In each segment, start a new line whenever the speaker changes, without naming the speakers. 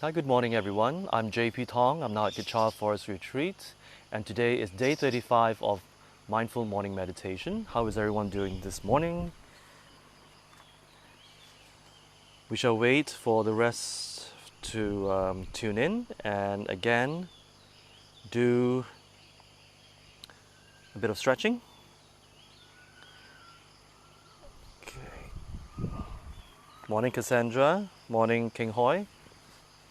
Hi, good morning everyone. I'm JP Thong. I'm now at Kechara Forest Retreat, and today is day 35 of Mindful Morning Meditation. How is everyone doing this morning? We shall wait for the rest to tune in and again do a bit of stretching. Okay. Morning Cassandra, morning King Hoi.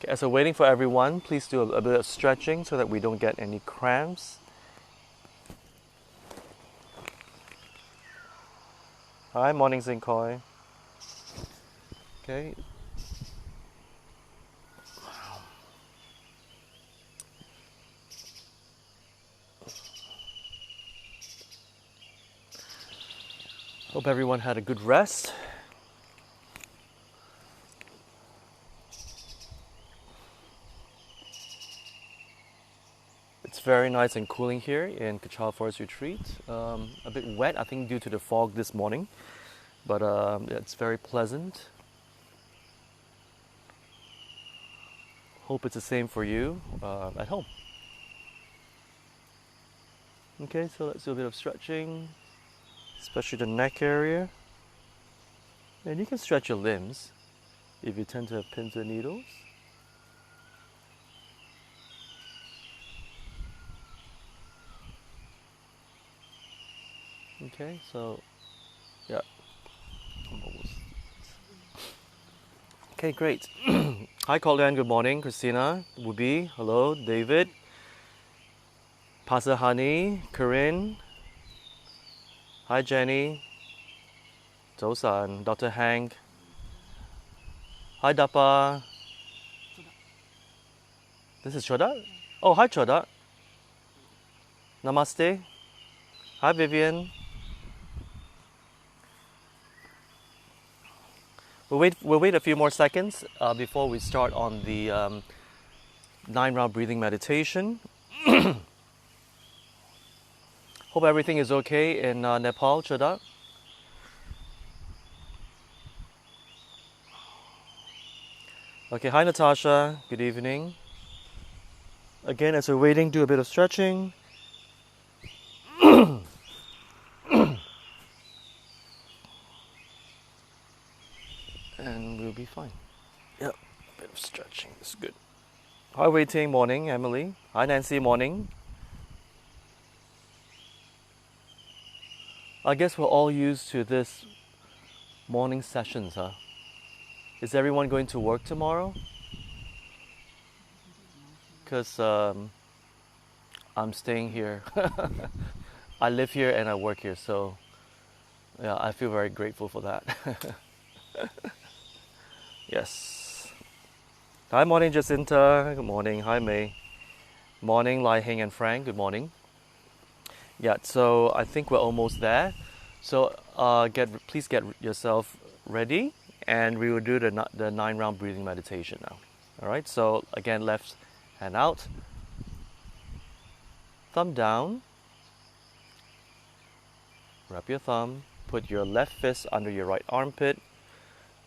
Okay, as we're waiting for everyone, please do a bit of stretching so that we don't get any cramps. Hi, morning Zinkoi. Okay. Hope everyone had a good rest. It's very nice and cooling here in Kechara Forest Retreat. A bit wet, I think, due to the fog this morning, but it's very pleasant. Hope it's the same for you at home. Okay, so let's do a bit of stretching, especially the neck area. And you can stretch your limbs if you tend to have pins and needles. Okay, so yeah, almost. Okay, great. Hi, Colin. Good morning, Christina, Wubi. Hello, David, Pastor Honey, Corinne. Hi, Jenny. 早晨 Dr. Hank. Hi, Dappa. This is Choda. Oh, hi, Choda. Namaste. Hi, Vivian. We'll wait a few more seconds before we start on the 9-round breathing meditation. Hope everything is okay in Nepal, Choda. Okay, hi, Natasha. Good evening. Again, as we're waiting, do a bit of stretching. And we'll be fine. Yep, a bit of stretching is good. Hi, waiting, morning, Emily. Hi, Nancy, morning. I guess we're all used to this morning sessions, huh? Is everyone going to work tomorrow? Because I'm staying here. I live here and I work here, so yeah, I feel very grateful for that. Yes. Hi, morning, Jacinta. Good morning. Hi, May. Morning, Lai Hing and Frank. Good morning. Yeah, so I think we're almost there. So please get yourself ready, and we will do the 9-round breathing meditation now. All right. So again, left hand out, thumb down. Wrap your thumb. Put your left fist under your right armpit.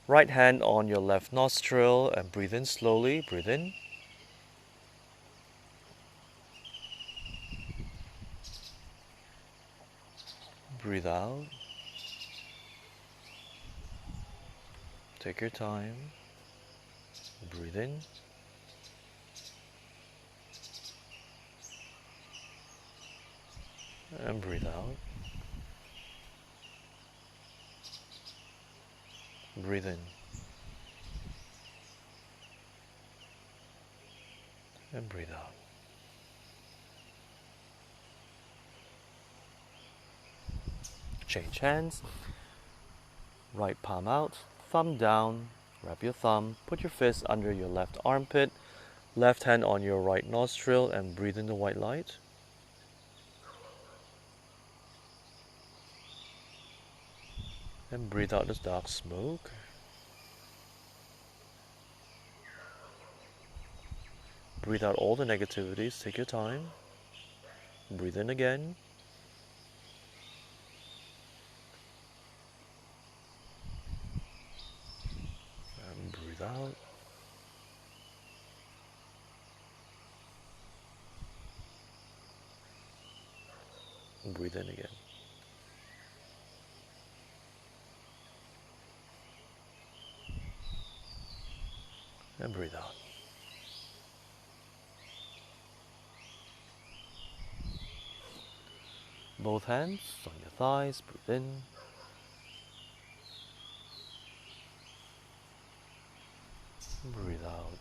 Right hand on your left nostril, and breathe in slowly. Breathe in. Breathe out. Take your time. Breathe in. And breathe out. Breathe in. And breathe out. Change hands. Right palm out, thumb down. Wrap your thumb. Put your fist under your left armpit. Left hand on your right nostril, and breathe in the white light. And breathe out this dark smoke. Breathe out all the negativities. Take your time. Breathe in again. And breathe out. Breathe in again. And breathe out. Both hands on your thighs, breathe in. Breathe out.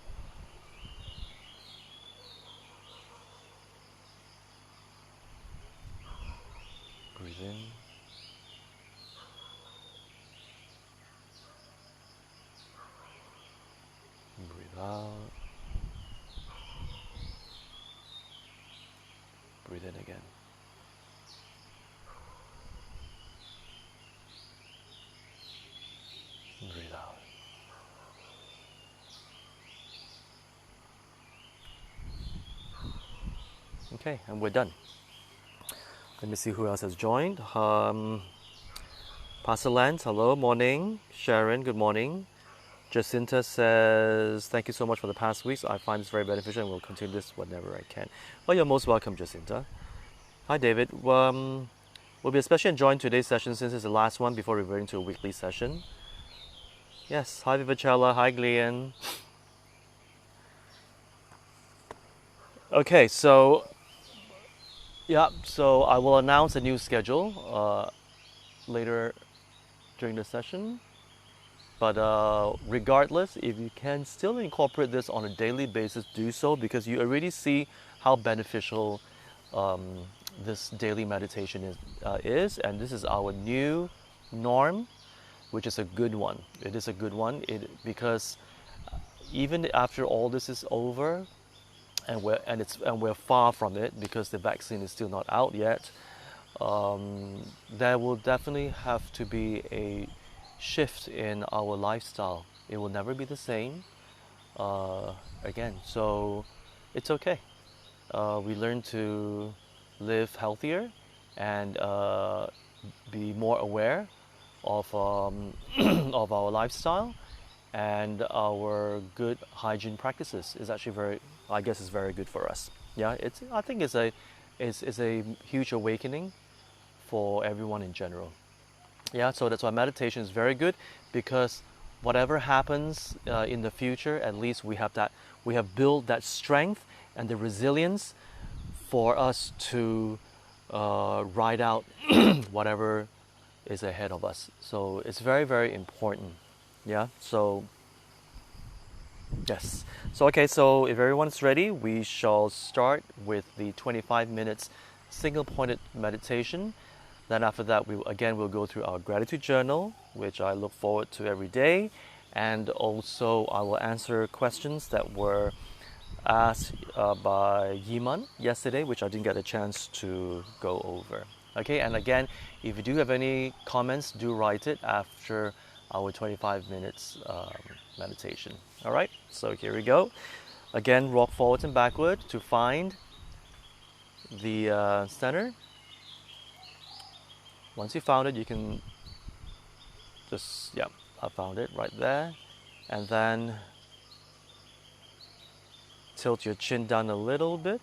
Breathe in. Breathe out. Breathe in again. Breathe out. Okay, and we're done. Let me see who else has joined. Pastor Lance, hello, morning. Sharon, good morning. Jacinta says, thank you so much for the past weeks. I find this very beneficial and will continue this whenever I can. Well, you're most welcome, Jacinta. Hi, David. We'll be especially enjoying today's session since it's the last one before reverting to a weekly session. Yes, hi, Vivacella. Hi, Glean. Okay, so I will announce a new schedule later during the session. But regardless, if you can still incorporate this on a daily basis, do so because you already see how beneficial this daily meditation is, and this is our new norm, which is a good one. It is a good one because even after all this is over, and we're far from it because the vaccine is still not out yet. There will definitely have to be a shift in our lifestyle. It will never be the same again. So it's okay. We learn to live healthier and be more aware of of our lifestyle and our good hygiene practices is actually very good for us. Yeah, I think it's a huge awakening for everyone in general. Yeah, so that's why meditation is very good because whatever happens in the future, at least we have built that strength and the resilience for us to ride out whatever is ahead of us. So it's very, very important. Yeah, so yes. So okay, so if everyone's ready, we shall start with the 25 minutes single pointed meditation. Then after that, we'll go through our gratitude journal, which I look forward to every day. And also I will answer questions that were asked by Yiman yesterday, which I didn't get a chance to go over. Okay, and again, if you do have any comments, do write it after our 25 minutes meditation. All right, so here we go. Again, rock forward and backward to find the center. Once you found it, you can just, I found it right there. And then tilt your chin down a little bit.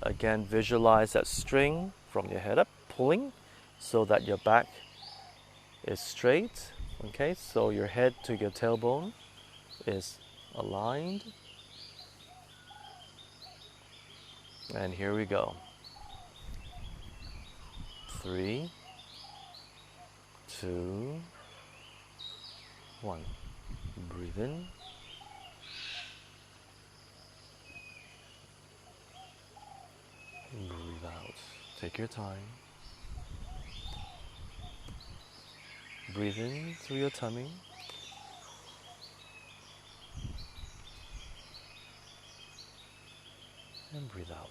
Again, visualize that string from your head up, pulling so that your back is straight. Okay, so your head to your tailbone is aligned. And here we go. 3, 2, 1. Breathe in. Breathe out. Take your time. Breathe in through your tummy. And breathe out.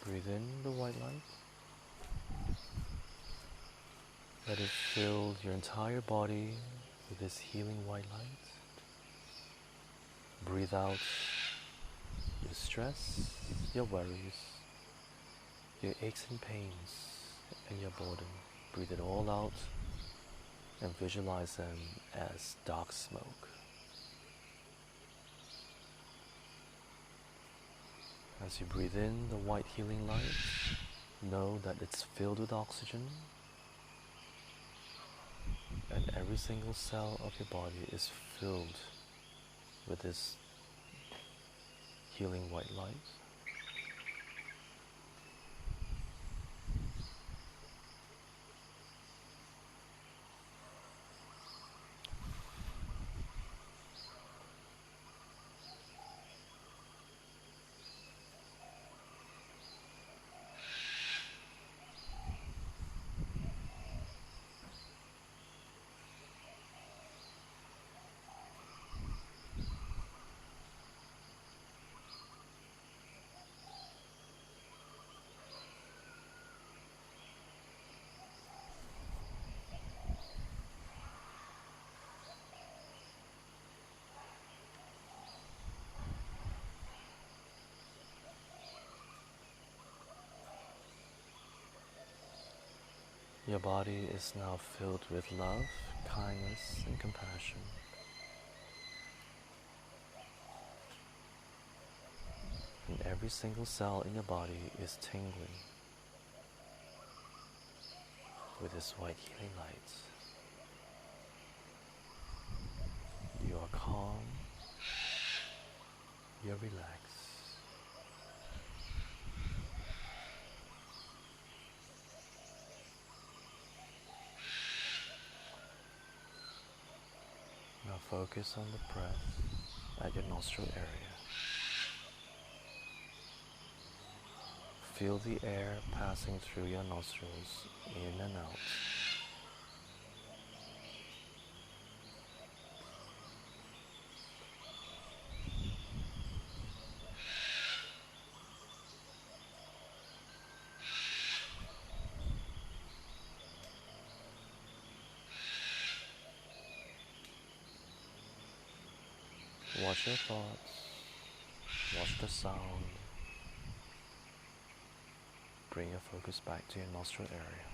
Breathe in the white light. Let it fill your entire body with this healing white light. Breathe out your stress, your worries, your aches and pains, and your boredom. Breathe it all out and visualize them as dark smoke. As you breathe in the white healing light, know that it's filled with oxygen, and every single cell of your body is filled with this healing white light. Your body is now filled with love, kindness, and compassion. And every single cell in your body is tingling with this white healing light. You are calm, you're relaxed. Now focus on the breath at your nostril area. Feel the air passing through your nostrils, in and out. Watch your thoughts, watch the sound. Bring your focus back to your nostril area.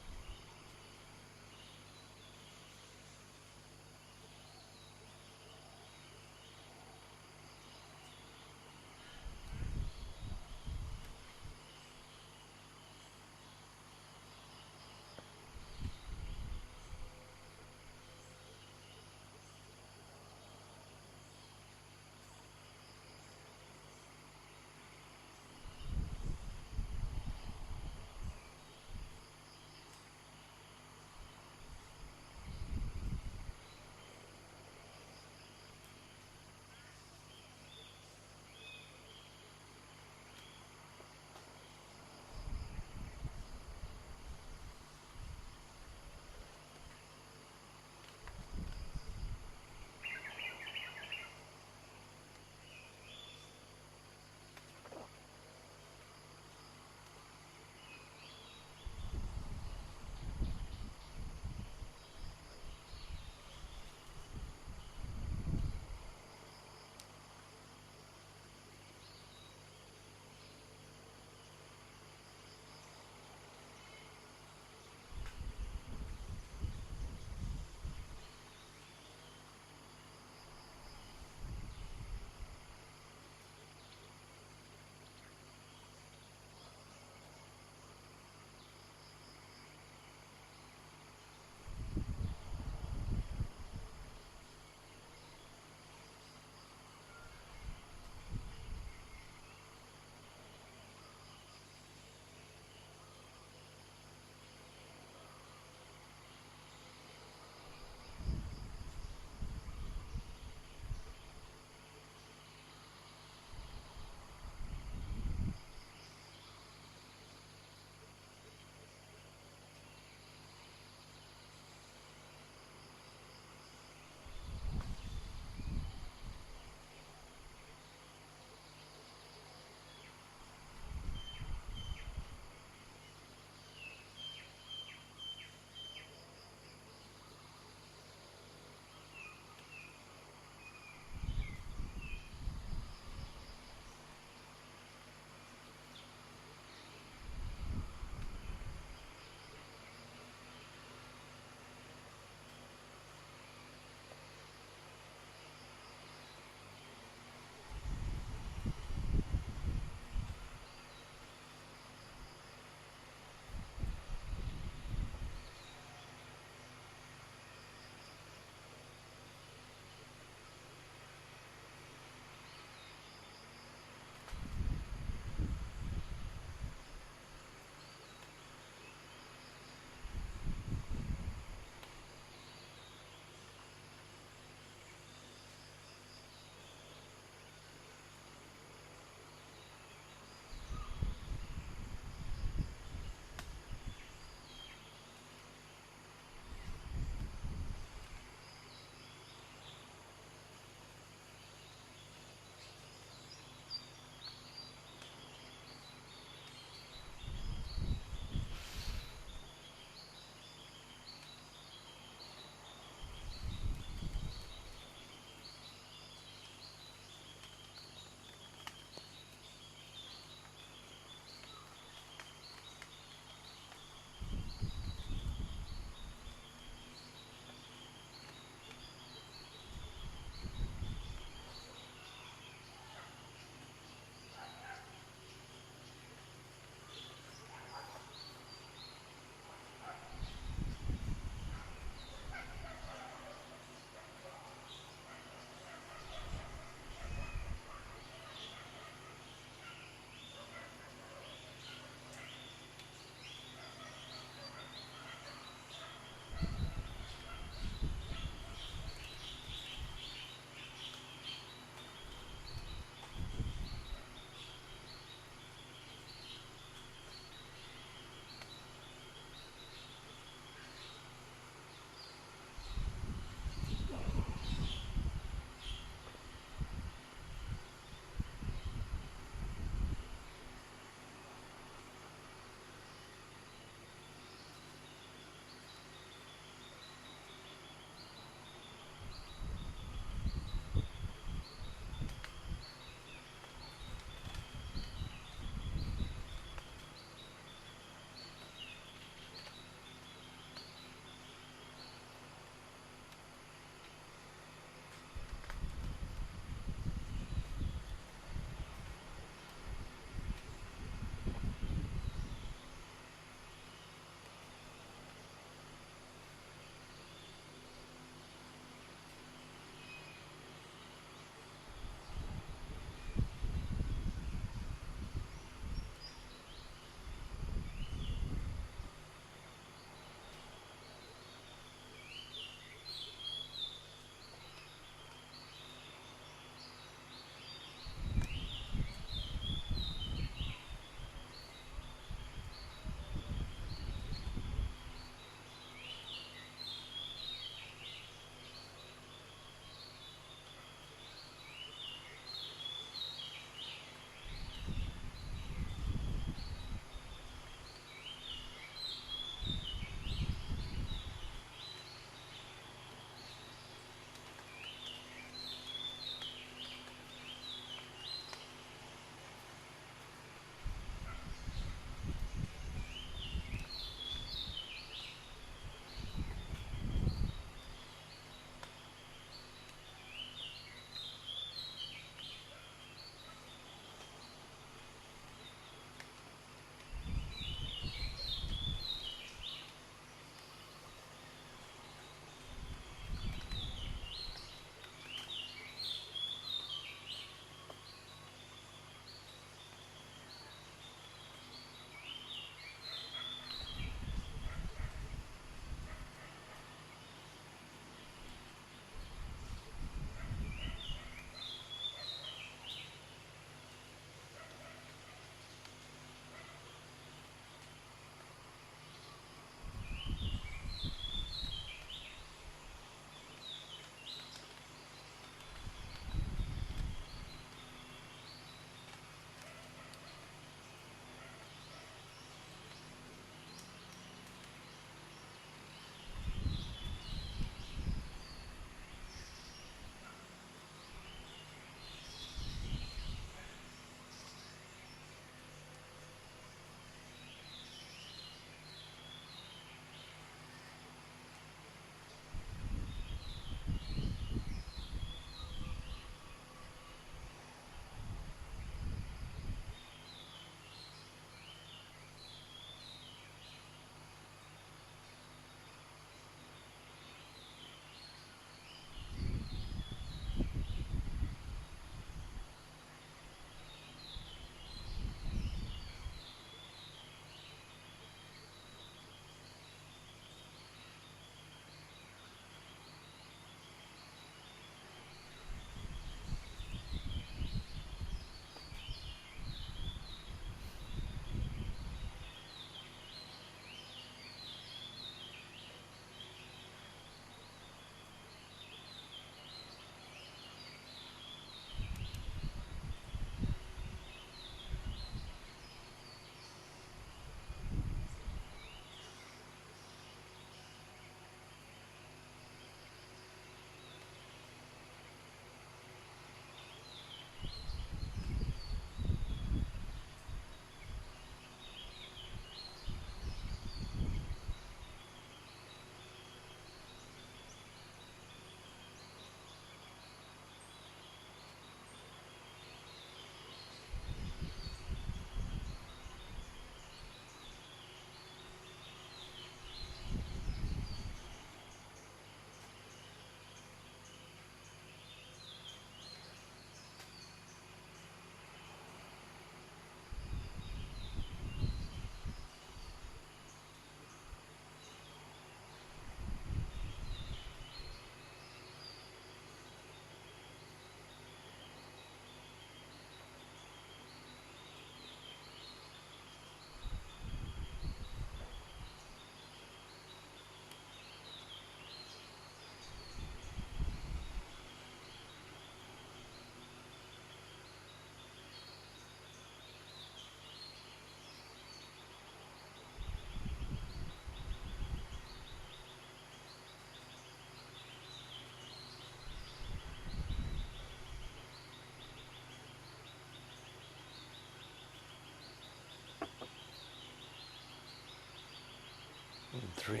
3,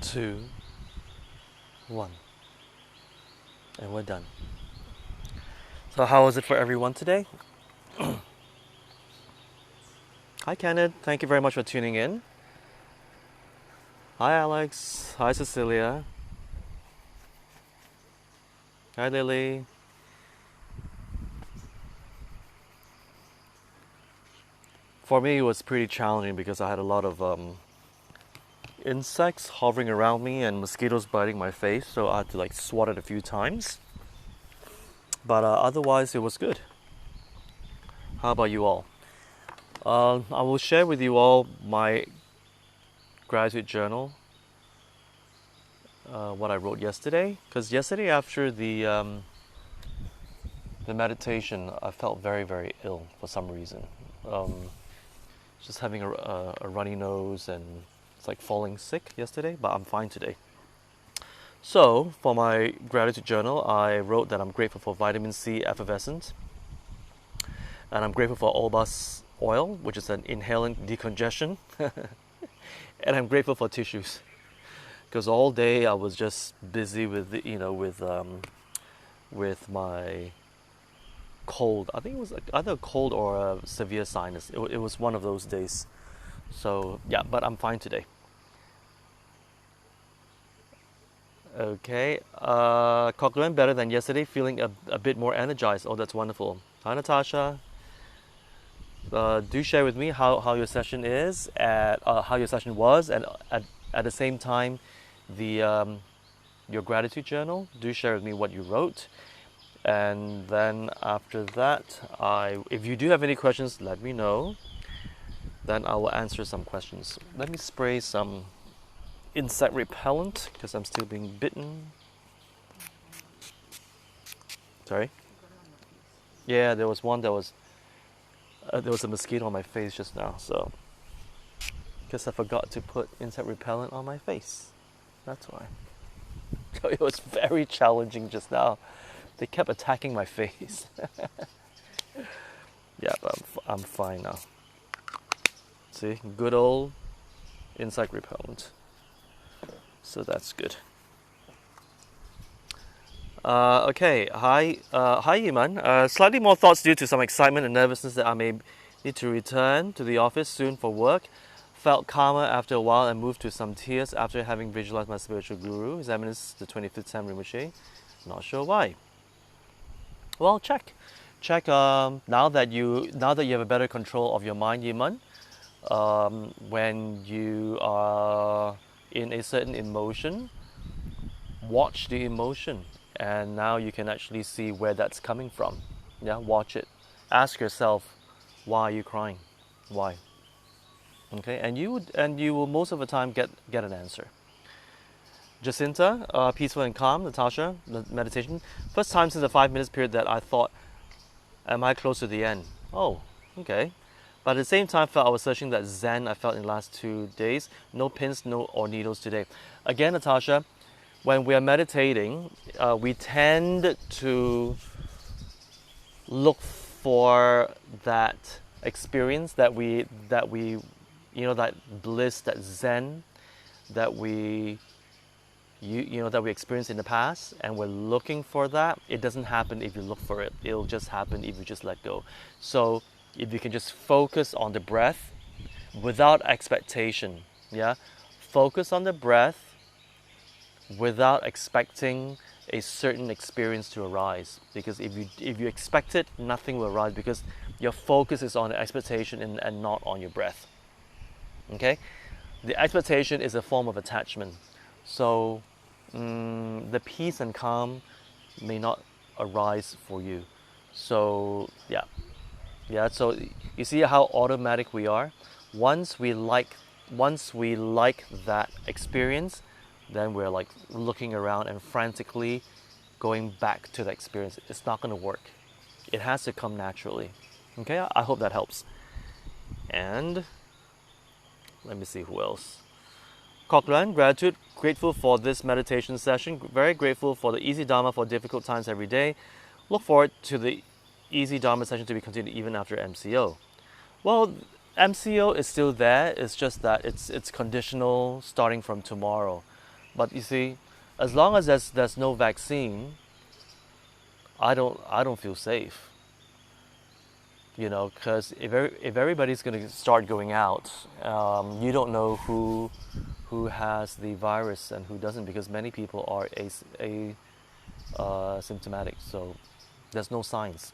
2, 1. And we're done. So how was it for everyone today? Hi Kenneth, thank you very much for tuning in. Hi Alex, hi Cecilia, hi Lily. For me it was pretty challenging because I had a lot of insects hovering around me and mosquitoes biting my face, so I had to like swat it a few times. But otherwise it was good. How about you all? I will share with you all my gratitude journal, what I wrote yesterday. Because yesterday after the meditation, I felt very, very ill for some reason. Just having a runny nose and it's like falling sick yesterday, but I'm fine today. So for my gratitude journal, I wrote that I'm grateful for vitamin C effervescent, and I'm grateful for Olbas oil, which is an inhalant decongestion, and I'm grateful for tissues because all day I was just busy with with my cold. I think it was either a cold or a severe sinus. It was one of those days. So yeah, but I'm fine today. Okay, Cochran better than yesterday, feeling a bit more energized. Oh, that's wonderful. Hi Natasha. Do share with me how your session is, how your session was, and at the same time, your gratitude journal. Do share with me what you wrote, and then after that, if you do have any questions, let me know. Then I will answer some questions. Let me spray some insect repellent because I'm still being bitten. Sorry. Yeah, there was one that was. There was a mosquito on my face just now, so because I forgot to put insect repellent on my face. That's why. So it was very challenging just now. They kept attacking my face. Yeah, but I'm fine now. See, good old insect repellent. So that's good. Okay, hi Yiman. Slightly more thoughts due to some excitement and nervousness that I may need to return to the office soon for work. Felt calmer after a while and moved to some tears after having visualized my spiritual guru, His Eminence the 25th Sam Rinpoche. Not sure why. Well, check. Now that you have a better control of your mind, Yiman, when you are in a certain emotion, watch the emotion. And now you can actually see where that's coming from. Yeah, watch it. Ask yourself, why are you crying? Why? Okay, and you will most of the time get an answer. Jacinta, peaceful and calm. Natasha, meditation. First time since the 5 minutes period that I thought, am I close to the end? Oh, okay. But at the same time, I was searching that Zen I felt in the last 2 days. No pins, or needles today. Again, Natasha, when we are meditating, we tend to look for that experience that bliss, that Zen that we that we experienced in the past, and we're looking for that. It doesn't happen if you look for it. It'll just happen if you just let go. So if you can just focus on the breath without expectation, yeah, focus on the breath without expecting a certain experience to arise. Because if you expect it, nothing will arise because your focus is on the expectation and not on your breath. Okay, the expectation is a form of attachment. So the peace and calm may not arise for you. So yeah. So you see how automatic we are. Once we like that experience, then we're like looking around and frantically going back to the experience. It's not going to work. It has to come naturally. Okay, I hope that helps. And let me see who else. Cochran, gratitude, grateful for this meditation session. Very grateful for the Easy Dharma for difficult times every day. Look forward to the Easy Dharma session to be continued even after MCO. Well, MCO is still there. It's just that it's conditional starting from tomorrow. But you see, as long as there's no vaccine, I don't feel safe. You know, because if everybody's going to start going out, you don't know who has the virus and who doesn't, because many people are symptomatic. So there's no signs.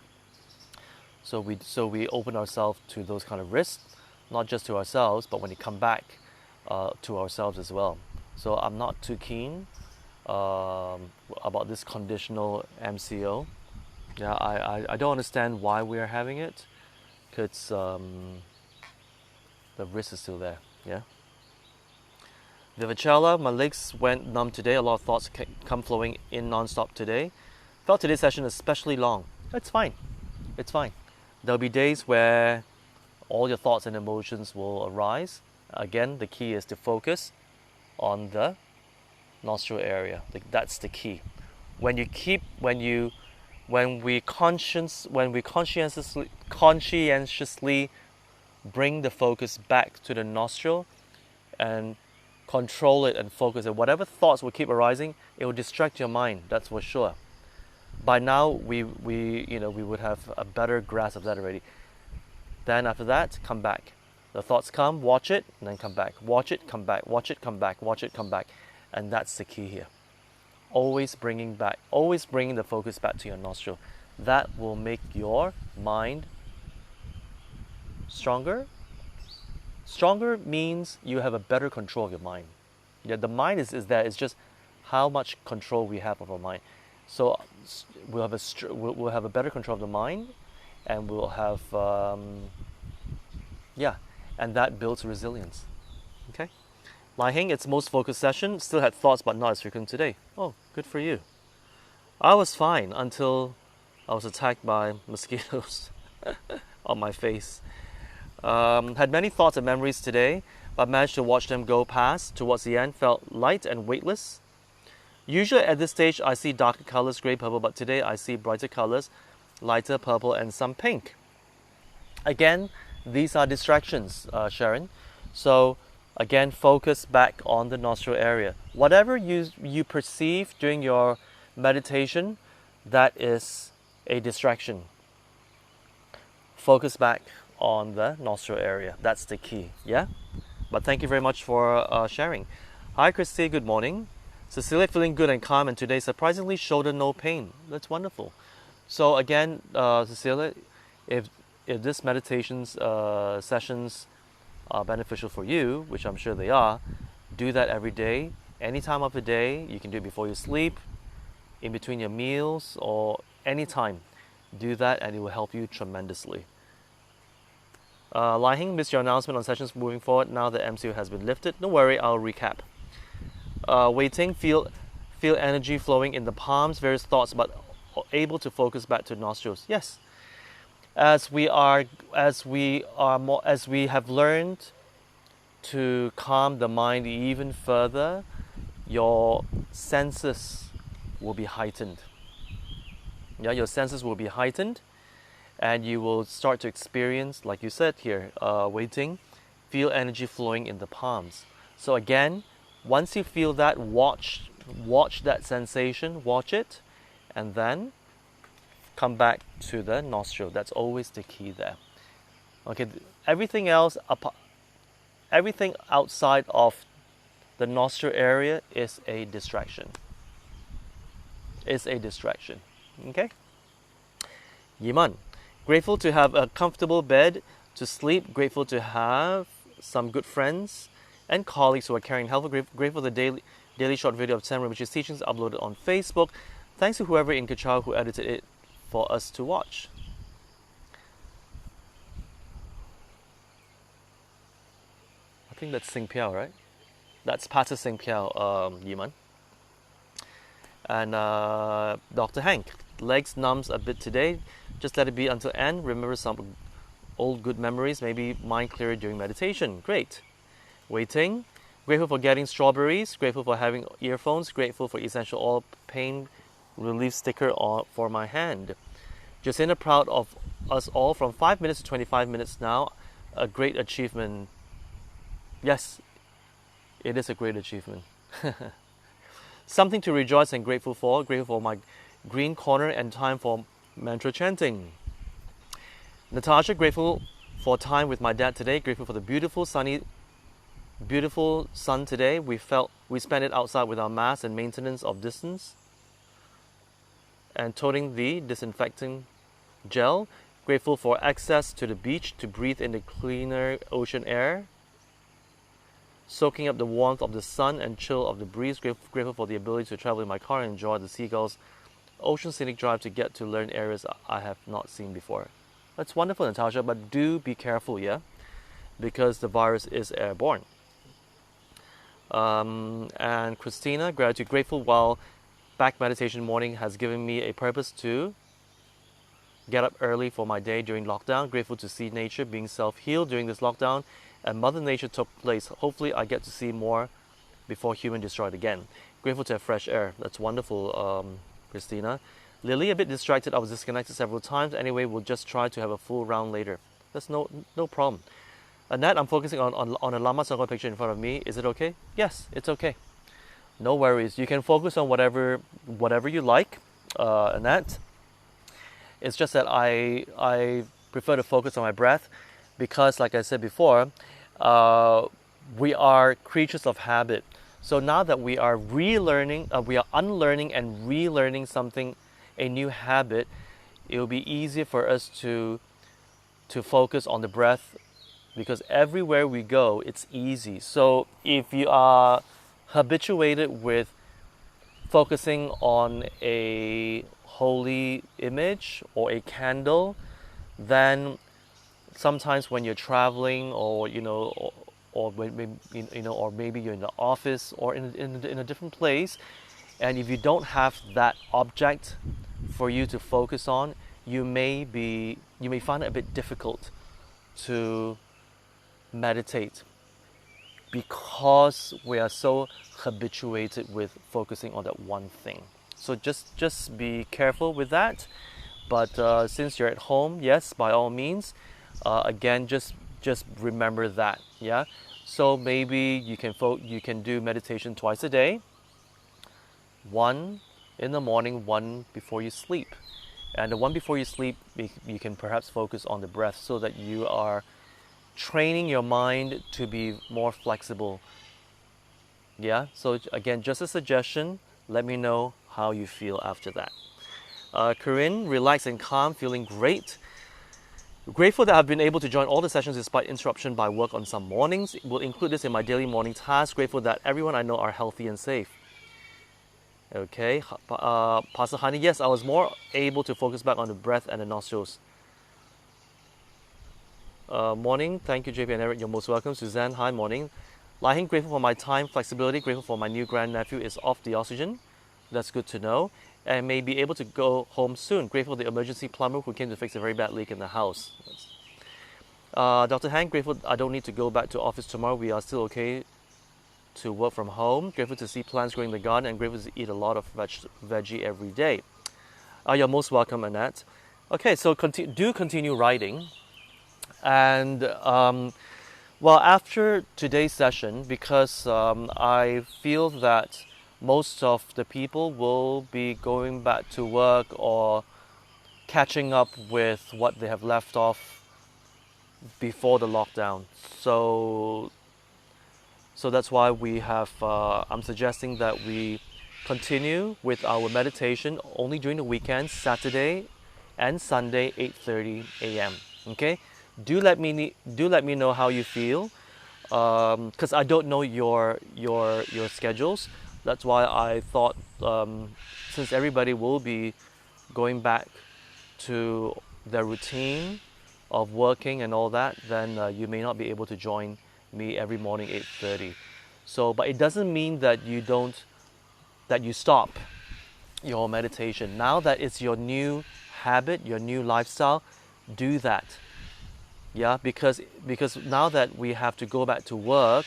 So we open ourselves to those kind of risks, not just to ourselves, but when you come back to ourselves as well. So I'm not too keen about this conditional MCO. Yeah, I don't understand why we are having it, because the risk is still there. Yeah. Vivacella, my legs went numb today. A lot of thoughts come flowing in non-stop today. Felt today's session especially long. It's fine. It's fine. There'll be days where all your thoughts and emotions will arise. Again, the key is to focus on the nostril area. That's the key. When we conscientiously bring the focus back to the nostril and control it and focus it, whatever thoughts will keep arising, it will distract your mind. That's for sure. By now, we would have a better grasp of that already. Then after that, come back. The thoughts come, watch it, and then come back. Watch it, come back. Watch it, come back. Watch it, come back. And that's the key here. Always bringing the focus back to your nostril. That will make your mind stronger. Stronger means you have a better control of your mind. Yeah, the mind is there. It's just how much control we have of our mind. So we'll have a better control of the mind, and we'll have and that builds resilience. Okay. Lai Hing, its most focused session. Still had thoughts, but not as frequent today. Oh, good for you. I was fine until I was attacked by mosquitoes on my face. Had many thoughts and memories today, but managed to watch them go past. Towards the end, felt light and weightless. Usually at this stage, I see darker colors, grey, purple, but today I see brighter colors, lighter purple and some pink. Again, these are distractions, Sharon. So again, focus back on the nostril area. Whatever you perceive during your meditation, that is a distraction. Focus back on the nostril area. That's the key. Yeah? But thank you very much for sharing. Hi, Christy. Good morning. Cecilia, feeling good and calm, and today surprisingly shoulder no pain. That's wonderful. So again, Cecilia, if this meditations sessions are beneficial for you, which I'm sure they are, do that every day, any time of the day. You can do it before you sleep, in between your meals, or any time. Do that and it will help you tremendously. Lai Hing, missed your announcement on sessions moving forward. Now the MCO has been lifted. Don't worry, I'll recap. Waiting, feel energy flowing in the palms, various thoughts, but able to focus back to nostrils. Yes, as we have learned to calm the mind even further, your senses will be heightened. Yeah, your senses will be heightened, and you will start to experience, like you said here, waiting, feel energy flowing in the palms. So again, once you feel that, watch that sensation, watch it, and then come back to the nostril. That's always the key there. Okay, everything else, everything outside of the nostril area is a distraction. Okay? Yiman, grateful to have a comfortable bed to sleep, grateful to have some good friends and colleagues who are caring, helpful, grateful for the daily short video of 10 religious teachings uploaded on Facebook. Thanks to whoever in Kechara who edited it for us to watch. I think that's Sing Piao, right? That's Pater Sing Piao, Yiman. And Dr. Hank, legs numbs a bit today. Just let it be until end. Remember some old good memories, maybe mind clearer during meditation. Great. Waiting. Grateful for getting strawberries. Grateful for having earphones. Grateful for essential oil pain relief sticker for my hand. Jacinta, proud of us all. From 5 minutes to 25 minutes now, a great achievement. Yes, it is a great achievement. Something to rejoice and grateful for. Grateful for my green corner and time for mantra chanting. Natasha, grateful for time with my dad today. Grateful for the beautiful sun today. We spent it outside with our mask and maintenance of distance and toting the disinfecting gel. Grateful for access to the beach to breathe in the cleaner ocean air. Soaking up the warmth of the sun and chill of the breeze. Grateful for the ability to travel in my car and enjoy the seagulls. Ocean scenic drive to get to learn areas I have not seen before. That's wonderful, Natasha, but do be careful, yeah? Because the virus is airborne. And Christina, gratitude, grateful while back meditation morning has given me a purpose to get up early for my day during lockdown. Grateful to see nature being self-healed during this lockdown, and Mother Nature took place. Hopefully I get to see more before human destroyed again. Grateful to have fresh air. That's wonderful, Christina. Lily, a bit distracted. I was disconnected several times. Anyway, we'll just try to have a full round later. That's no problem. Annette, I'm focusing on a Lama Tsongkhapa picture in front of me. Is it okay? Yes, it's okay. No worries. You can focus on whatever you like, Annette. It's just that I prefer to focus on my breath because, like I said before, we are creatures of habit. So now that we are we are unlearning and relearning something, a new habit, it will be easier for us to focus on the breath because everywhere we go, it's easy. So if you are habituated with focusing on a holy image or a candle, then sometimes when you're traveling or or maybe you're in the office or in a different place, and if you don't have that object for you to focus on, you may find it a bit difficult to meditate because we are so habituated with focusing on that one thing. So just be careful with that. But since you're at home, yes, by all means, again, just remember that, yeah. So maybe you can do meditation twice a day. One in the morning, one before you sleep. And the one before you sleep, you can perhaps focus on the breath so that you are training your mind to be more flexible. Yeah, so again, just a suggestion. Let me know how you feel after that. Corinne, relaxed and calm, feeling great. Grateful that I've been able to join all the sessions despite interruption by work on some mornings. Will include this in my daily morning tasks. Grateful that everyone I know are healthy and safe. Okay, Pastor Hani, yes, I was more able to focus back on the breath and the nostrils. Morning, thank you JP and Eric, you're most welcome. Suzanne, hi, morning. Lai-Hing, grateful for my time, flexibility, grateful for my new grandnephew is off the oxygen. That's good to know. And may be able to go home soon. Grateful for the emergency plumber who came to fix a very bad leak in the house. Dr. Hank, grateful I don't need to go back to office tomorrow. We are still okay to work from home. Grateful to see plants growing in the garden and grateful to eat a lot of veggie every day. You're most welcome, Annette. Okay, so continue writing. And well, after today's session, because I feel that most of the people will be going back to work or catching up with what they have left off before the lockdown. So that's why we have. I'm suggesting that we continue with our meditation only during the weekends, Saturday and Sunday, 8:30 a.m. Okay. Do let me know how you feel, because I don't know your schedules. That's why I thought, since everybody will be going back to their routine of working and all that, then you may not be able to join me every morning 8:30. So, but it doesn't mean that you stop your meditation. Now that it's your new habit, your new lifestyle, do that. Yeah, because now that we have to go back to work,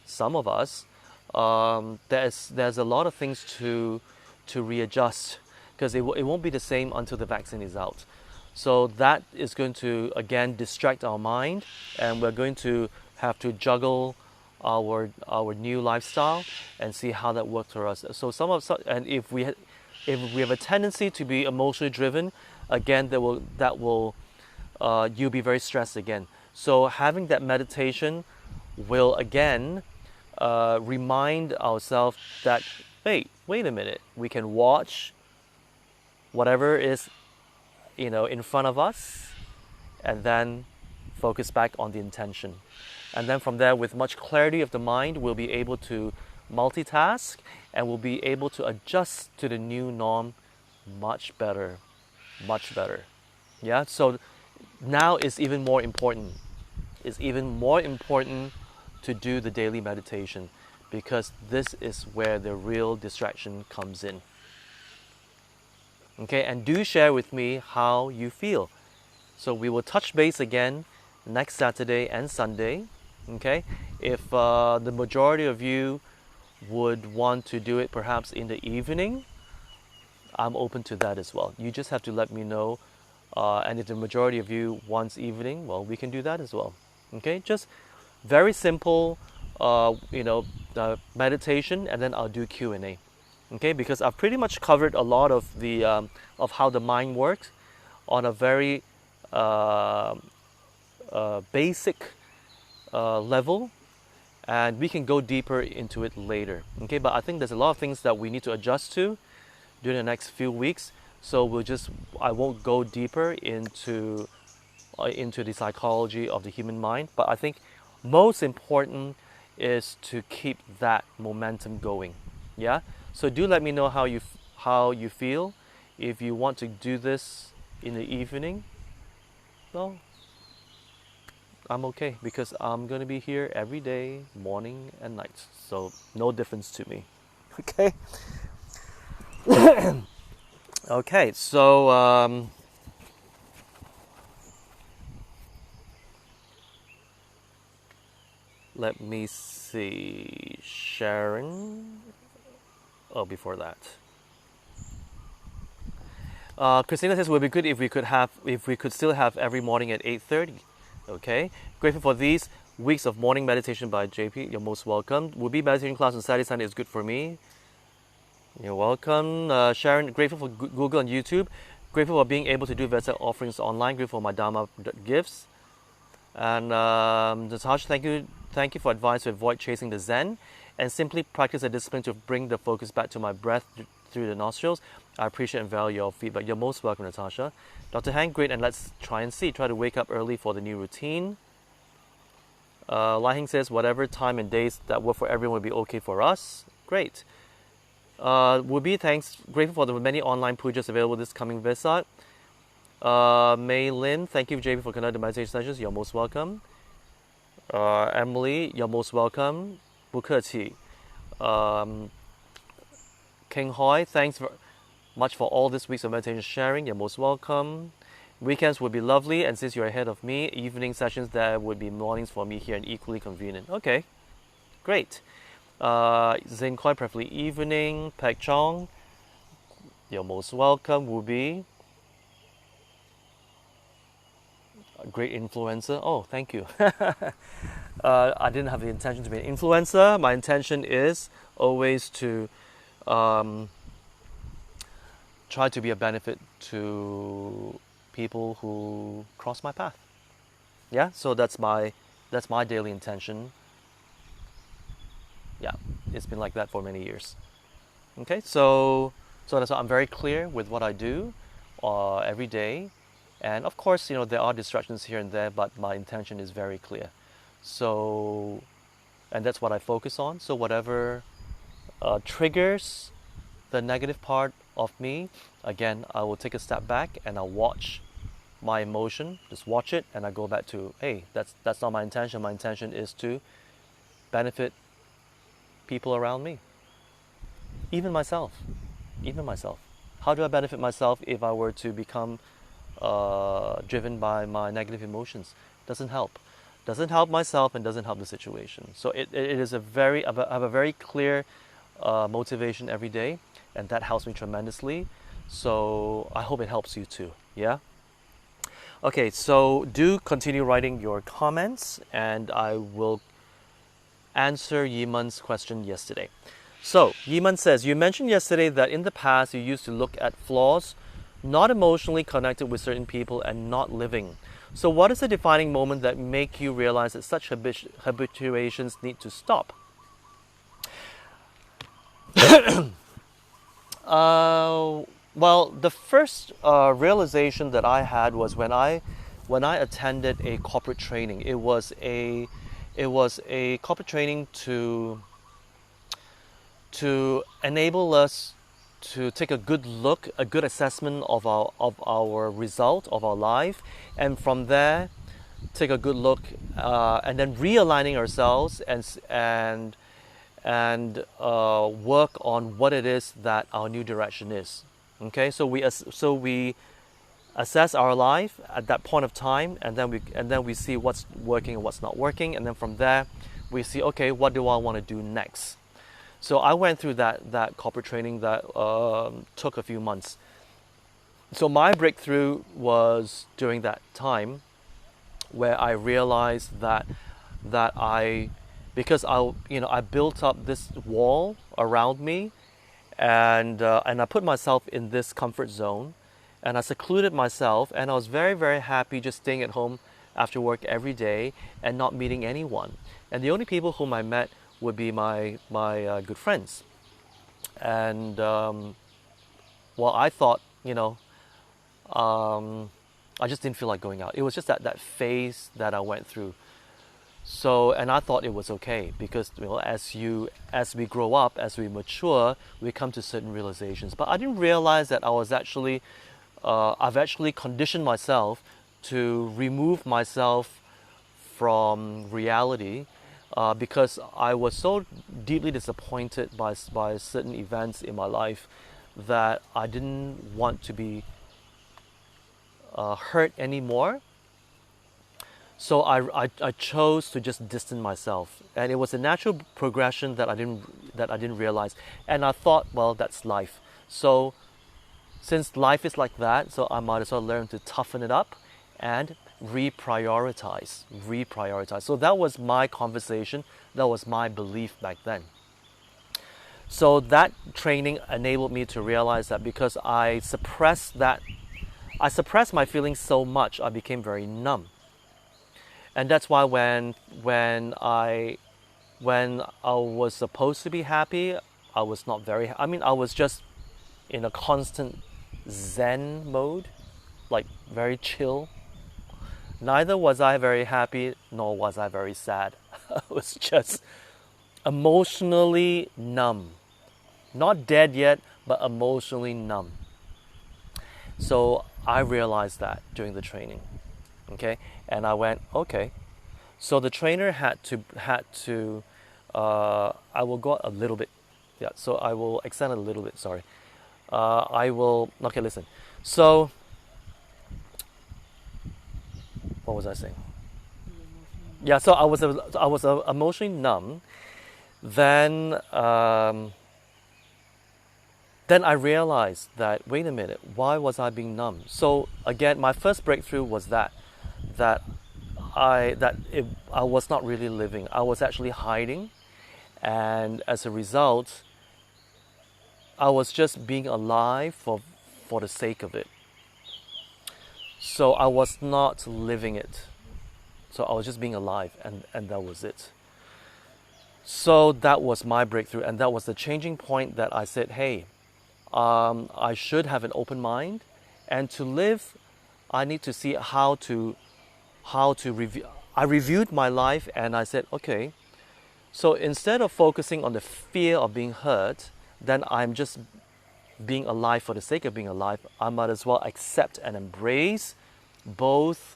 some of us, there's a lot of things to readjust, because it won't be the same until the vaccine is out. So that is going to again distract our mind, and we're going to have to juggle our new lifestyle and see how that works for us. So and if we have a tendency to be emotionally driven, again that will you'll be very stressed again. So having that meditation will again remind ourselves that wait a minute, we can watch whatever is in front of us, and then focus back on the intention. And then from there, with much clarity of the mind, we'll be able to multitask and we'll be able to adjust to the new norm much better, much better. Yeah, so now it's even more important. It's even more important to do the daily meditation, because this is where the real distraction comes in. Okay, and do share with me how you feel. So we will touch base again next Saturday and Sunday. Okay, if the majority of you would want to do it perhaps in the evening, I'm open to that as well. You just have to let me know. And if the majority of you wants evening, well, we can do that as well. Okay, just very simple, meditation, and then I'll do Q&A. Okay, because I've pretty much covered a lot of the of how the mind works on a very basic level, and we can go deeper into it later. Okay, but I think there's a lot of things that we need to adjust to during the next few weeks. So I won't go deeper into the psychology of the human mind. But I think most important is to keep that momentum going. Yeah. So do let me know how you feel. If you want to do this in the evening, well, I'm okay, because I'm going to be here every day, morning and night. So no difference to me. Okay? Okay, so let me see. Sharon. Oh, before that. Christina says, it would be good if we could still have every morning at 8:30. Okay. Grateful for these weeks of morning meditation by JP. You're most welcome. Will be meditation class on Saturday, Sunday is good for me. You're welcome. Sharon, grateful for Google and YouTube. Grateful for being able to do Vesa offerings online. Grateful for my Dharma gifts. And Natasha, thank you for advice to avoid chasing the Zen and simply practice a discipline to bring the focus back to my breath through the nostrils. I appreciate and value your feedback. You're most welcome, Natasha. Dr. Hank, great, and let's try and see. Try to wake up early for the new routine. Lai Hing says, whatever time and days that work for everyone will be okay for us. Great. Wubi, thanks. Grateful for the many online pujas available this coming Vesak. Mei Lin, thank you, JP, for conducting the meditation sessions. You're most welcome. Emily, you're most welcome. Bukati. King Hoi, thanks much for all this week's of meditation sharing. You're most welcome. Weekends would be lovely, and since you're ahead of me, evening sessions there would be mornings for me here and equally convenient. Okay, great. Zin Koi, preferably evening. Pek Chong, you're most welcome. Wubi, a great influencer. Oh, thank you. I didn't have the intention to be an influencer. My intention is always to try to be a benefit to people who cross my path. Yeah, so that's my daily intention. Yeah, it's been like that for many years. Okay, so that's why I'm very clear with what I do every day, and of course, there are distractions here and there, but my intention is very clear. So, and that's what I focus on. So whatever triggers the negative part of me, again, I will take a step back and I'll watch my emotion, just watch it, and I go back to, hey, that's not my intention. My intention is to benefit people around me, even myself. How do I benefit myself if I were to become driven by my negative emotions? Doesn't help myself and doesn't help the situation. So it is I have a very clear motivation every day, and that helps me tremendously. So I hope it helps you too. Yeah. Okay, so do continue writing your comments, and I will answer Yiman's question yesterday. So, Yiman says, you mentioned yesterday that in the past you used to look at flaws, not emotionally connected with certain people and not living. So what is the defining moment that make you realize that such habituations need to stop? Well, the first realization that I had was when I attended a corporate training. It was a corporate training to enable us to take a good look, a good assessment of our result of our life, and from there take a good look, and then realigning ourselves and work on what it is that our new direction is. Okay, so we assess our life at that point of time, and then we see what's working and what's not working, and then from there we see, okay, what do I want to do next? So I went through that corporate training that took a few months. So my breakthrough was during that time, where I realized that because I built up this wall around me, and I put myself in this comfort zone, and I secluded myself, and I was very, very happy just staying at home after work every day and not meeting anyone. And the only people whom I met would be my good friends. And well, I thought, I just didn't feel like going out. It was just that phase that I went through. So, and I thought it was okay because, as we grow up, as we mature, we come to certain realizations. But I didn't realize that I've actually conditioned myself to remove myself from reality, because I was so deeply disappointed by certain events in my life that I didn't want to be hurt anymore. So I chose to just distance myself, and it was a natural progression that I didn't realize. And I thought, well, that's life. So since life is like that, so I might as well learn to toughen it up and reprioritize. So that was my conversation. That was my belief back then. So that training enabled me to realize that because I suppressed my feelings so much, I became very numb. And that's why when I was supposed to be happy, I was not very. I was just in a constant Zen mode, like very chill. Neither was I very happy, nor was I very sad. I was just emotionally numb. Not dead yet, but emotionally numb. So I realized that during the training. Okay, and I went, okay. So the trainer had to I will go a little bit. Yeah, so I will extend it a little bit, sorry. Okay, listen. So, what was I saying? Yeah, so I was emotionally numb. Then I realized that, wait a minute, why was I being numb? So again, my first breakthrough was that I was not really living. I was actually hiding, and as a result, I was just being alive for the sake of it. So I was not living it. So I was just being alive, and that was it. So that was my breakthrough, and that was the changing point that I said, hey, I should have an open mind, and to live, I need to see how to review. I reviewed my life, and I said, okay, so instead of focusing on the fear of being hurt, then I'm just being alive for the sake of being alive. I might as well accept and embrace both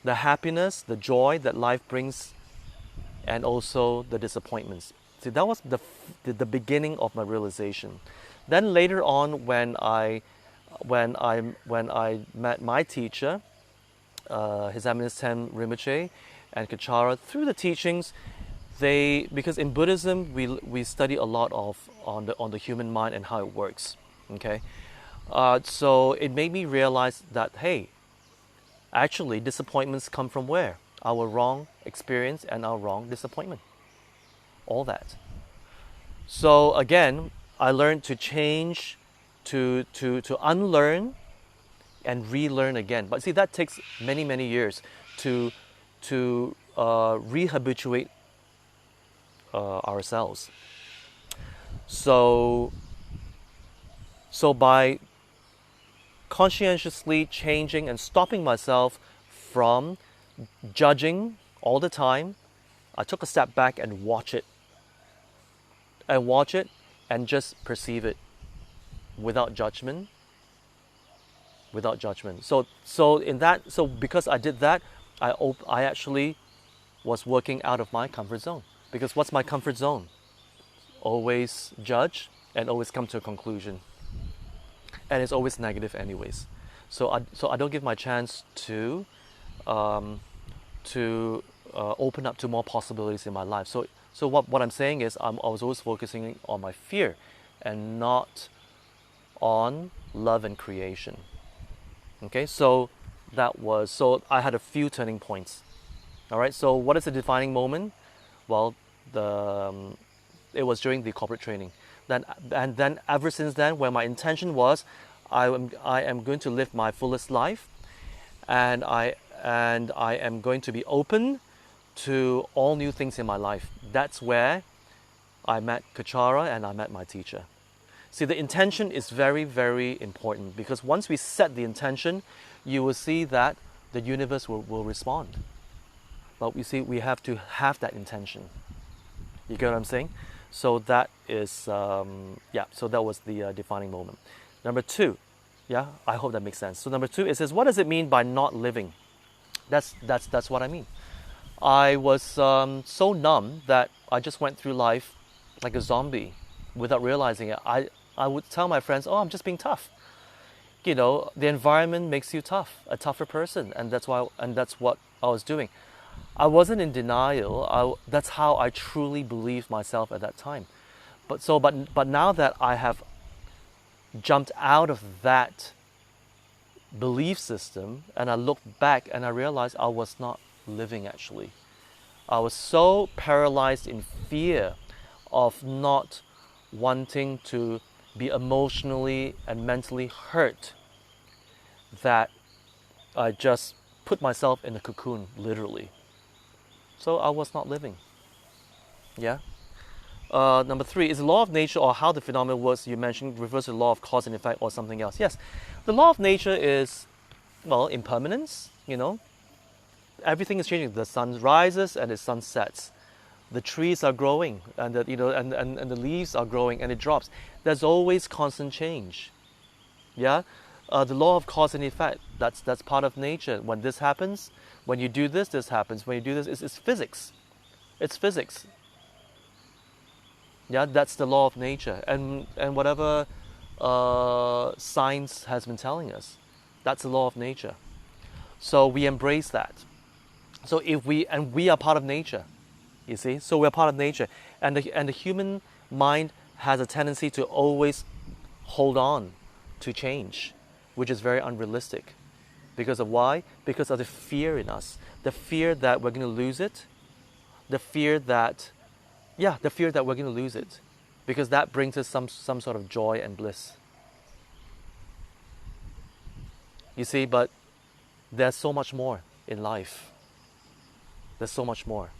the happiness, the joy that life brings, and also the disappointments. See, that was the beginning of my realization. Then later on, when I met my teacher, His Eminence Ten Rinpoche and Kechara, through the teachings, because in Buddhism we study a lot on the human mind and how it works. Okay, so it made me realize that, hey, Actually, disappointments come from where? Our wrong experience and our wrong disappointment. All that. So again, I learned to change, to unlearn and relearn again. But see, that takes many, many years to rehabituate ourselves. So by conscientiously changing and stopping myself from judging all the time, I took a step back and watch it. And watch it and just perceive it without judgment. Without judgment. So because I did that, I actually was working out of my comfort zone. Because what's my comfort zone? Always judge and always come to a conclusion. And it's always negative anyways. So I don't give my chance to open up to more possibilities in my life. So what I'm saying is I was always focusing on my fear and not on love and creation. Okay, so I had a few turning points. All right, so what is the defining moment? Well, it was during the corporate training. Then ever since then, where my intention was, I am going to live my fullest life, and I am going to be open to all new things in my life. That's where I met Kechara and I met my teacher. See, the intention is very, very important, because once we set the intention, you will see that the universe will respond. But we see we have to have that intention. You get what I'm saying? So that is, so that was the defining moment. Number two, I hope that makes sense. So number two, it says, what does it mean by not living? That's what I mean. I was so numb that I just went through life like a zombie without realizing it. I would tell my friends, oh, I'm just being tough. You know, the environment makes you tough, a tougher person, and that's what I was doing. I wasn't in denial. That's how I truly believed myself at that time. But now that I have jumped out of that belief system and I look back and I realized I was not living actually. I was so paralyzed in fear of not wanting to be emotionally and mentally hurt that I just put myself in a cocoon, literally. So I was not living. Yeah. Number three, is the law of nature, or how the phenomenon works you mentioned, refers to the law of cause and effect or something else? Yes. The law of nature is, well, impermanence, you know. Everything is changing. The sun rises and the sun sets. The trees are growing and the leaves are growing and it drops. There's always constant change. Yeah? The law of cause and effect, that's part of nature. When this happens, when you do this, this happens. When you do this, it's physics. It's physics. Yeah, that's the law of nature. And whatever science has been telling us, that's the law of nature. So we embrace that. So we are part of nature, you see. So we're part of nature, and the human mind has a tendency to always hold on to change, which is very unrealistic. Because of why? Because of the fear in us, the fear that we're going to lose it, the fear that we're going to lose it, because that brings us some sort of joy and bliss. You see, but there's so much more in life. There's so much more.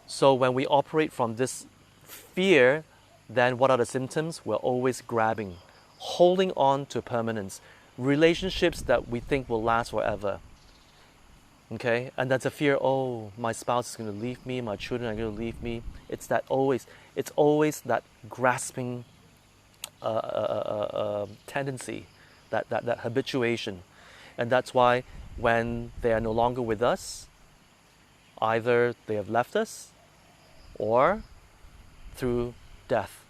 So when we operate from this fear, then what are the symptoms? We're always grabbing, holding on to permanence, relationships that we think will last forever. Okay, and that's a fear. Oh, my spouse is going to leave me. My children are going to leave me. It's always that grasping tendency, that habituation, and that's why when they are no longer with us, either they have left us, or through death,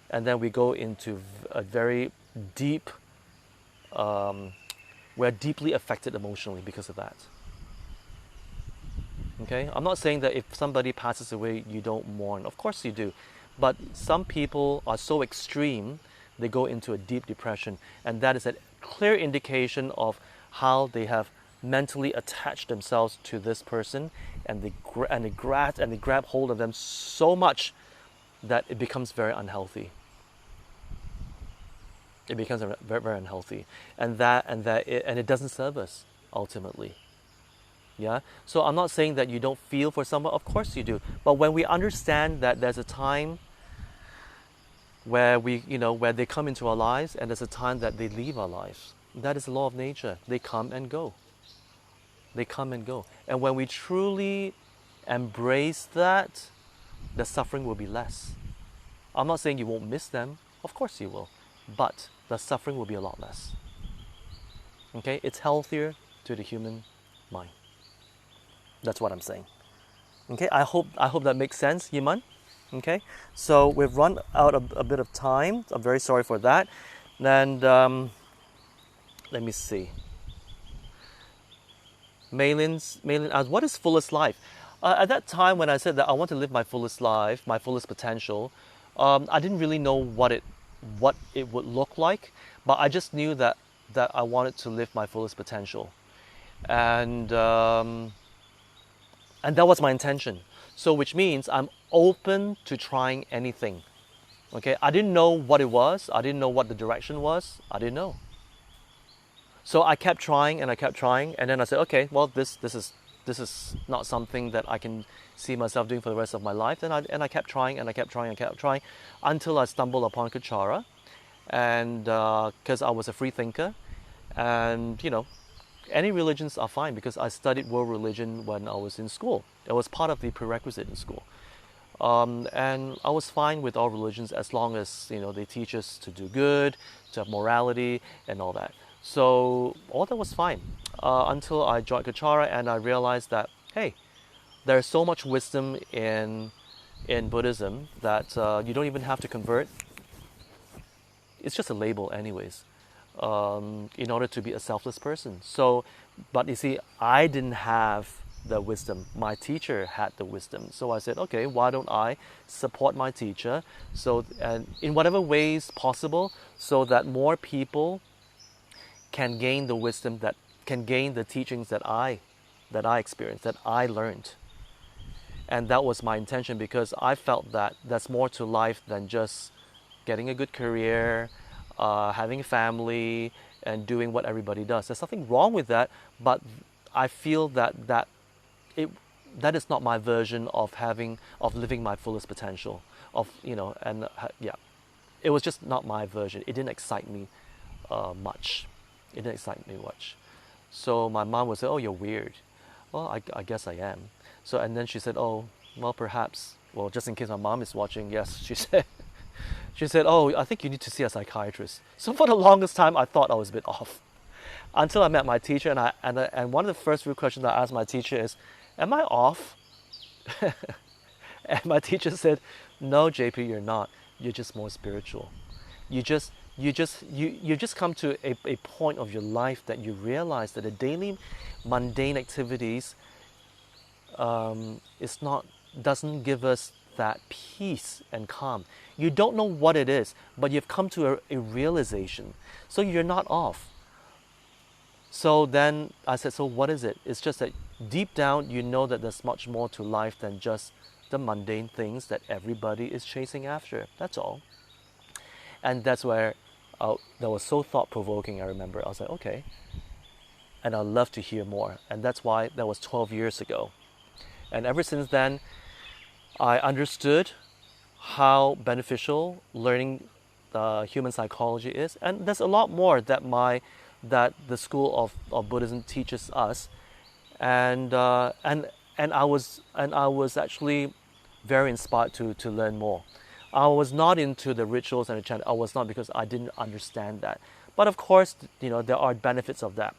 and then we go into a very deep. We're deeply affected emotionally because of that. Okay, I'm not saying that if somebody passes away, you don't mourn. Of course you do. But some people are so extreme, they go into a deep depression. And that is a clear indication of how they have mentally attach themselves to this person, and they grab hold of them so much that it becomes very unhealthy. It becomes very, very unhealthy, and it doesn't serve us ultimately. Yeah. So I'm not saying that you don't feel for someone. Of course you do. But when we understand that there's a time where where they come into our lives, and there's a time that they leave our lives, that is the law of nature. They come and go. They come and go. And when we truly embrace that, the suffering will be less. I'm not saying you won't miss them. Of course you will. But the suffering will be a lot less. Okay? It's healthier to the human mind. That's what I'm saying. Okay? I hope that makes sense, Yiman. Okay? So we've run out of a bit of time. I'm very sorry for that. And let me see. Maylin asked, what is fullest life? At that time when I said that I want to live my fullest life, my fullest potential, I didn't really know what it would look like, but I just knew that I wanted to live my fullest potential, and that was my intention. So which means I'm open to trying anything. Okay, I didn't know what it was. I didn't know what the direction was. I didn't know. So I kept trying and I kept trying, and then I said, okay, well, this is not something that I can see myself doing for the rest of my life. And I kept trying and I kept trying and kept trying until I stumbled upon Kechara, and because I was a free thinker, and any religions are fine because I studied world religion when I was in school. It was part of the prerequisite in school, and I was fine with all religions as long as they teach us to do good, to have morality, and all that. So all that was fine until I joined Kechara, and I realized that, hey, there's so much wisdom in Buddhism that you don't even have to convert. It's just a label anyways, in order to be a selfless person. So, but you see, I didn't have the wisdom. My teacher had the wisdom. So I said, okay, why don't I support my teacher, and in whatever ways possible, so that more people can gain the wisdom, that can gain the teachings that I experienced, that I learned. And that was my intention, because I felt that there's more to life than just getting a good career, having a family, and doing what everybody does. There's nothing wrong with that, but I feel that is not my version of living my fullest potential. It was just not my version. It didn't excite me much. It didn't excite me much. So my mom would say, "Oh, you're weird." Well, I guess I am. So, and then she said, "Oh, well, perhaps." Well, just in case my mom is watching, yes, she said, "Oh, I think you need to see a psychiatrist." So for the longest time, I thought I was a bit off, until I met my teacher, and one of the first real questions I asked my teacher is, "Am I off?" And my teacher said, "No, JP, you're not. You're just more spiritual. You just come to a point of your life that you realize that the daily mundane activities doesn't give us that peace and calm. You don't know what it is, but you've come to a realization. So you're not off." So then I said, "So what is it?" It's just that deep down you know that there's much more to life than just the mundane things that everybody is chasing after. That's all. And that's where that was so thought-provoking, I remember. I was like, okay. And I'd love to hear more. And that's why that was 12 years ago. And ever since then, I understood how beneficial learning human psychology is. And there's a lot more that the school of Buddhism teaches us. And I was actually very inspired to learn more. I was not into the rituals and the chant. I was not, because I didn't understand that. But of course, there are benefits of that.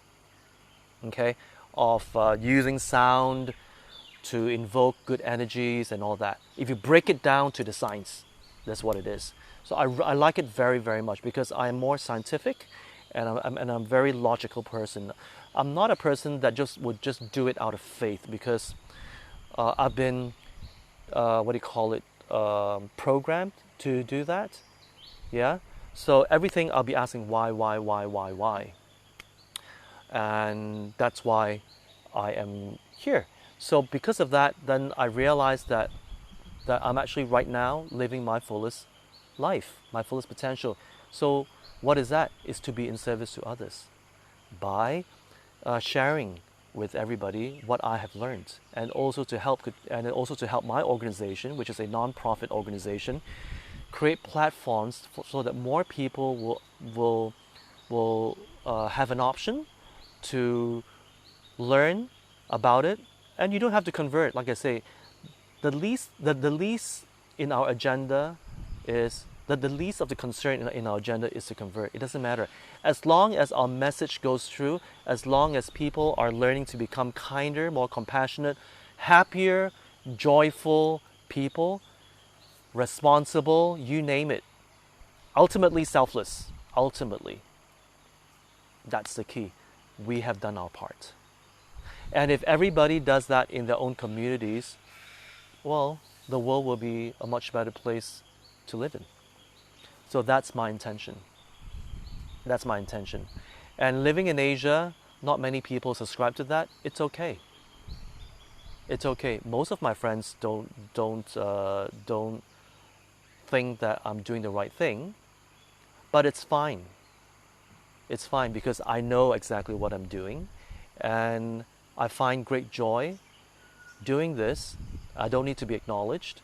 Okay, of using sound to invoke good energies and all that. If you break it down to the science, that's what it is. So I like it very, very much, because I'm more scientific, and I'm a very logical person. I'm not a person that would just do it out of faith, because I've been programmed to do that. Yeah. So everything I'll be asking why. and that's why I am here. So because of that, then I realized that I'm actually right now living my fullest life, my fullest potential. So what is that? Is to be in service to others by sharing with everybody what I have learned, and also to help my organization, which is a non-profit organization, create platforms so that more people will have an option to learn about it, and you don't have to convert. Like I say, the least in our agenda is that the least of the concern in our agenda is to convert. It doesn't matter. As long as our message goes through, as long as people are learning to become kinder, more compassionate, happier, joyful people, responsible, you name it. Ultimately selfless. Ultimately. That's the key. We have done our part. And if everybody does that in their own communities, well, the world will be a much better place to live in. So that's my intention. That's my intention. And living in Asia, not many people subscribe to that. It's okay. It's okay. Most of my friends don't think that I'm doing the right thing, but it's fine. It's fine because I know exactly what I'm doing, and I find great joy doing this. I don't need to be acknowledged.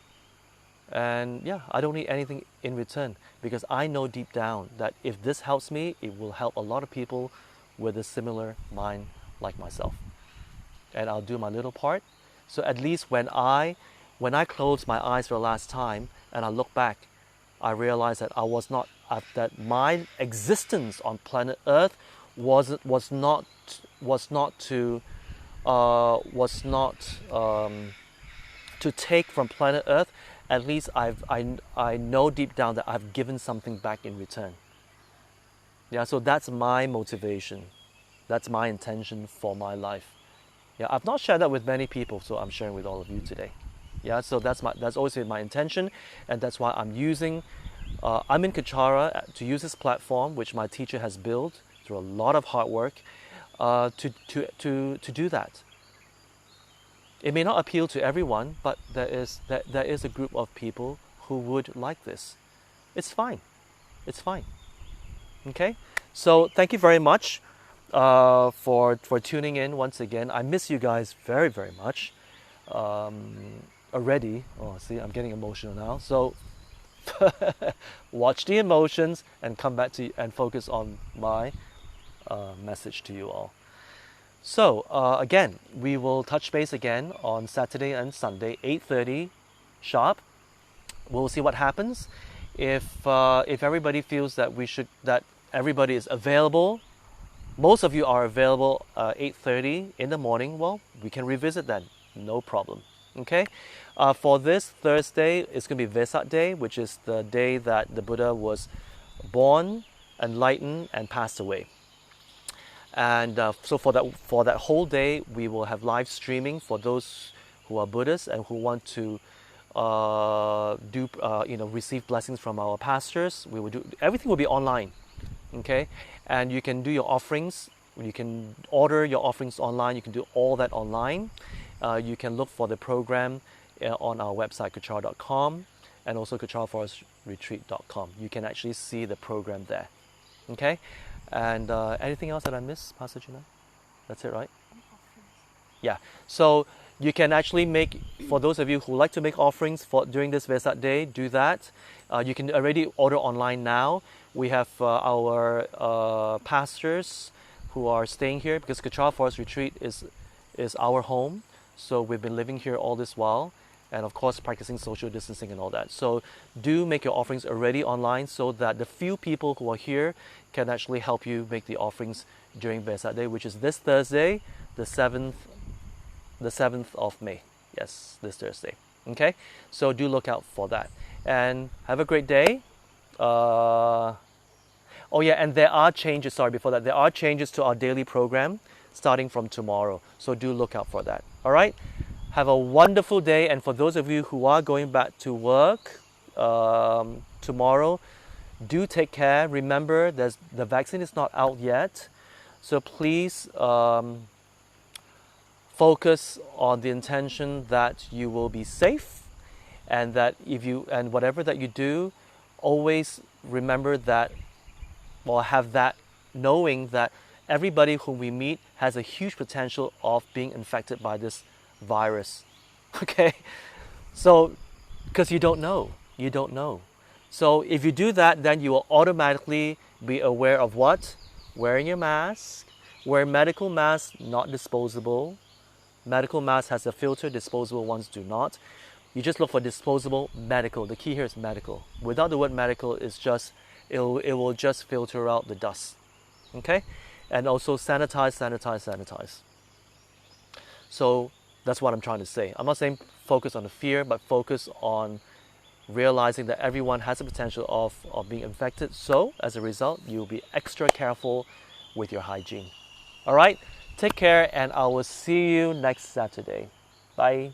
And yeah, I don't need anything in return because I know deep down that if this helps me, it will help a lot of people with a similar mind like myself. And I'll do my little part. So at least when I close my eyes for the last time and I look back, I realize that that my existence on planet Earth was not to take from planet Earth. At least I know deep down that I've given something back in return. Yeah, so that's my motivation. That's my intention for my life. Yeah, I've not shared that with many people, so I'm sharing with all of you today. Yeah, so that's always been my intention, and that's why I'm in Kechara to use this platform, which my teacher has built through a lot of hard work, to do that. It may not appeal to everyone, but there is a group of people who would like this. It's fine. It's fine. Okay? So thank you very much for tuning in once again. I miss you guys very, very much already. Oh, see, I'm getting emotional now. So watch the emotions and come back to and focus on my message to you all. So again, we will touch base again on Saturday and Sunday, 8:30 sharp. We'll see what happens. If everybody feels that everybody is available, most of you are available 8:30 in the morning. Well, we can revisit that. No problem. Okay. For this Thursday, it's going to be Vesak Day, which is the day that the Buddha was born, enlightened, and passed away. And so for that whole day, we will have live streaming for those who are Buddhists and who want to receive blessings from our pastors. We will do everything will be online, okay? And you can do your offerings. You can order your offerings online. You can do all that online. You can look for the program on our website kechara.com and also kecharaforestretreat.com. You can actually see the program there, okay? And anything else that I missed, Pastor Gina? That's it, right? Yeah. So you can actually make, for those of you who like to make offerings during this Vesak Day, do that. You can already order online now. We have our pastors who are staying here because Kechara Forest Retreat is our home. So we've been living here all this while. And of course, practicing social distancing and all that. So do make your offerings already online so that the few people who are here can actually help you make the offerings during Vesak Day, which is this Thursday, the 7th of May. Yes, this Thursday. Okay? So do look out for that. And have a great day. Oh yeah, and there are changes, sorry, before that, there are changes to our daily program starting from tomorrow. So do look out for that. All right? Have a wonderful day, and for those of you who are going back to work tomorrow, do take care. Remember, the vaccine is not out yet, So please focus on the intention that you will be safe, and that and whatever that you do, always remember that, or have that knowing that everybody whom we meet has a huge potential of being infected by this virus. Okay? So, because you don't know. You don't know. So if you do that, then you will automatically be aware of what? Wearing your mask. Wear medical masks, not disposable. Medical mask has a filter, disposable ones do not. You just look for disposable medical. The key here is medical. Without the word medical, it will just filter out the dust. Okay? And also sanitize, sanitize, sanitize. So that's what I'm trying to say. I'm not saying focus on the fear, but focus on realizing that everyone has the potential of being infected. So as a result, you'll be extra careful with your hygiene. All right? Take care, and I will see you next Saturday. Bye.